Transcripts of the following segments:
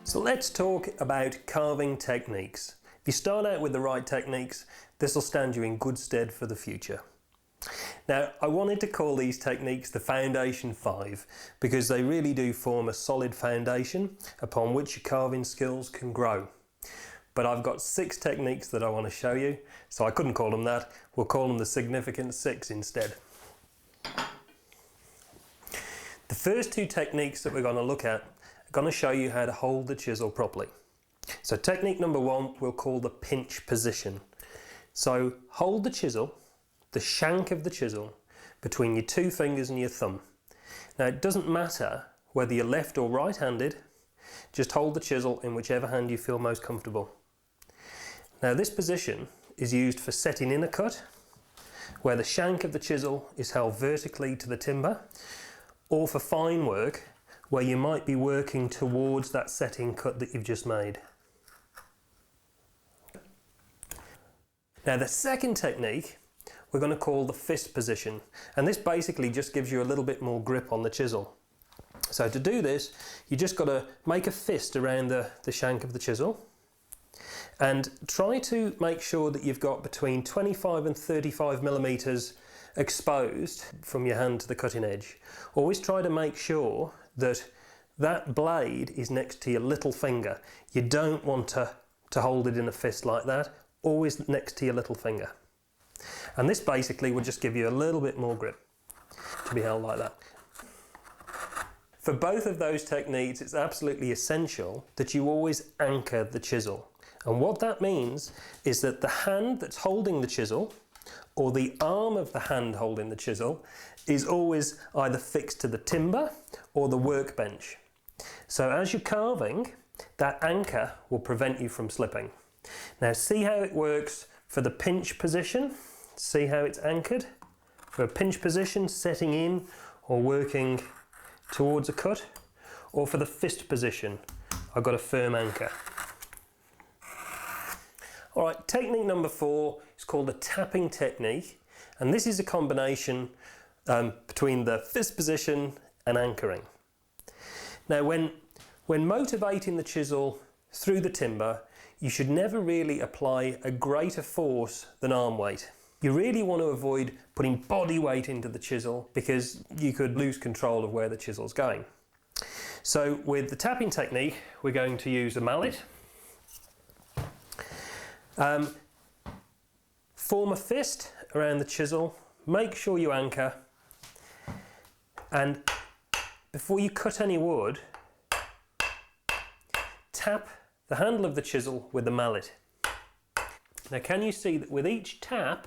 So let's talk about carving techniques. If you start out with the right techniques, this will stand you in good stead for the future. Now, I wanted to call these techniques the Foundation 5 because they really do form a solid foundation upon which your carving skills can grow. But I've got 6 techniques that I want to show you, so I couldn't call them that. We'll call them the Significant 6 instead. The first 2 techniques that we're going to look at are going to show you how to hold the chisel properly. So technique number 1 we'll call the pinch position. So hold the chisel, the shank of the chisel, between your 2 fingers and your thumb. Now it doesn't matter whether you're left or right-handed, just hold the chisel in whichever hand you feel most comfortable. Now this position is used for setting in a cut, where the shank of the chisel is held vertically to the timber, or for fine work, where you might be working towards that setting cut that you've just made. Now the second technique we're going to call the fist position, and this basically just gives you a little bit more grip on the chisel. So to do this, you just got to make a fist around the shank of the chisel and try to make sure that you've got between 25 and 35 millimeters exposed from your hand to the cutting edge. Always try to make sure that that blade is next to your little finger. You don't want to hold it in a fist like that, always next to your little finger. And this basically will just give you a little bit more grip to be held like that. For both of those techniques, it's absolutely essential that you always anchor the chisel. And what that means is that the hand that's holding the chisel, or the arm of the hand holding the chisel, is always either fixed to the timber or the workbench. So as you're carving, that anchor will prevent you from slipping. Now see how it works for the pinch position. See how it's anchored? For a pinch position, setting in or working towards a cut, or for the fist position, I've got a firm anchor. Alright, technique number 4 is called the tapping technique, and this is a combination between the fist position and anchoring. Now when motivating the chisel through the timber, you should never really apply a greater force than arm weight. You really want to avoid putting body weight into the chisel because you could lose control of where the chisel's going. So with the tapping technique, we're going to use a mallet. Form a fist around the chisel, make sure you anchor, and before you cut any wood, tap the handle of the chisel with the mallet. Now can you see that with each tap,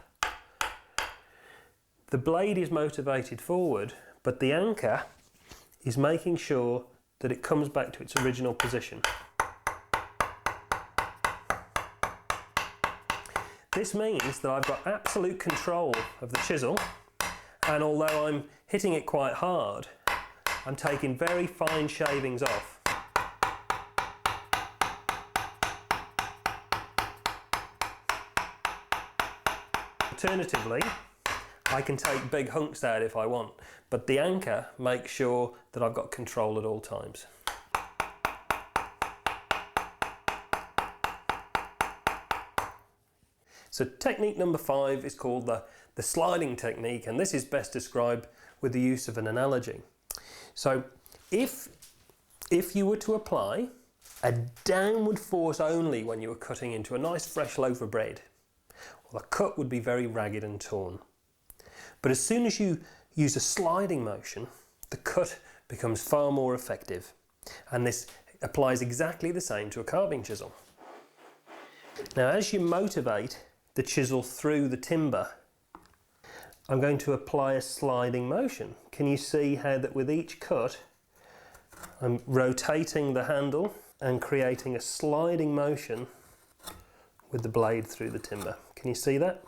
the blade is motivated forward, but the anchor is making sure that it comes back to its original position. This means that I've got absolute control of the chisel, and although I'm hitting it quite hard, I'm taking very fine shavings off. Alternatively, I can take big hunks out if I want, but the anchor makes sure that I've got control at all times. So technique number 5 is called the sliding technique, and this is best described with the use of an analogy. So if you were to apply a downward force only when you were cutting into a nice fresh loaf of bread, well, the cut would be very ragged and torn. But as soon as you use a sliding motion, the cut becomes far more effective. And this applies exactly the same to a carving chisel. Now as you motivate the chisel through the timber, I'm going to apply a sliding motion. Can you see how that with each cut, I'm rotating the handle and creating a sliding motion with the blade through the timber? Can you see that?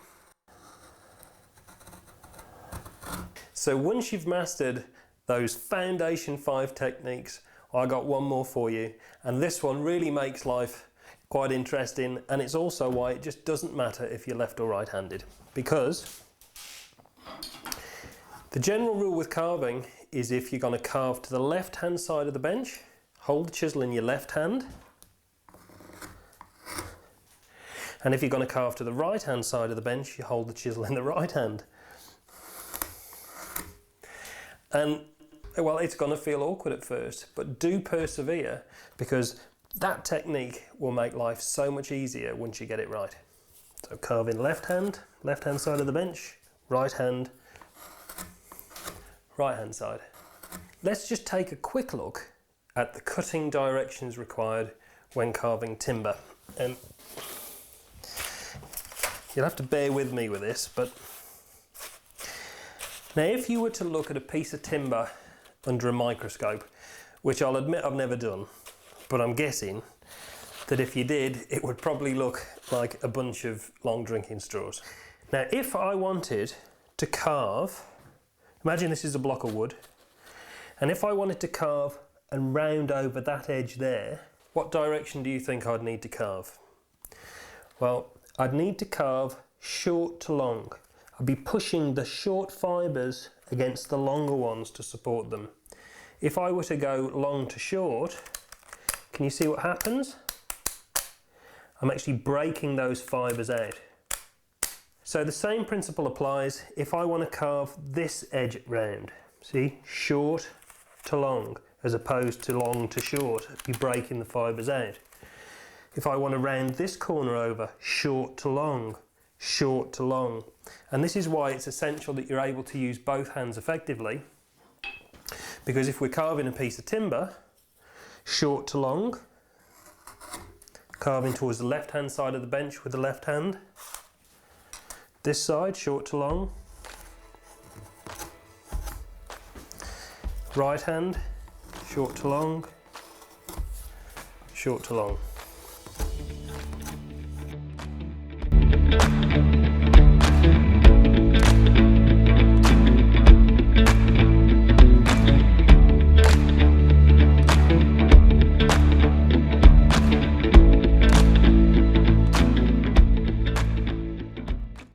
So once you've mastered those Foundation 5 techniques, I got one more for you, and this one really makes life quite interesting, and it's also why it just doesn't matter if you're left or right-handed, because the general rule with carving is if you're going to carve to the left-hand side of the bench, hold the chisel in your left hand, And if you're going to carve to the right hand side of the bench, you hold the chisel in the right hand. And well, it's going to feel awkward at first, but do persevere, because that technique will make life so much easier once you get it right. So carve in left hand side of the bench, right hand side. Let's just take a quick look at the cutting directions required when carving timber. And you'll have to bear with me with this, but now if you were to look at a piece of timber under a microscope, which I'll admit I've never done, but I'm guessing that if you did, it would probably look like a bunch of long drinking straws. Now, if I wanted to carve, imagine this is a block of wood, and if I wanted to carve and round over that edge there, what direction do you think I'd need to carve? Well, I'd need to carve short to long. I'd be pushing the short fibres against the longer ones to support them. If I were to go long to short, can you see what happens? I'm actually breaking those fibres out. So the same principle applies if I want to carve this edge round. See, short to long, as opposed to long to short, I'd be breaking the fibres out. If I want to round this corner over, short to long, short to long. And this is why it's essential that you're able to use both hands effectively, because if we're carving a piece of timber, short to long, carving towards the left hand side of the bench with the left hand, this side, short to long, right hand, short to long, short to long.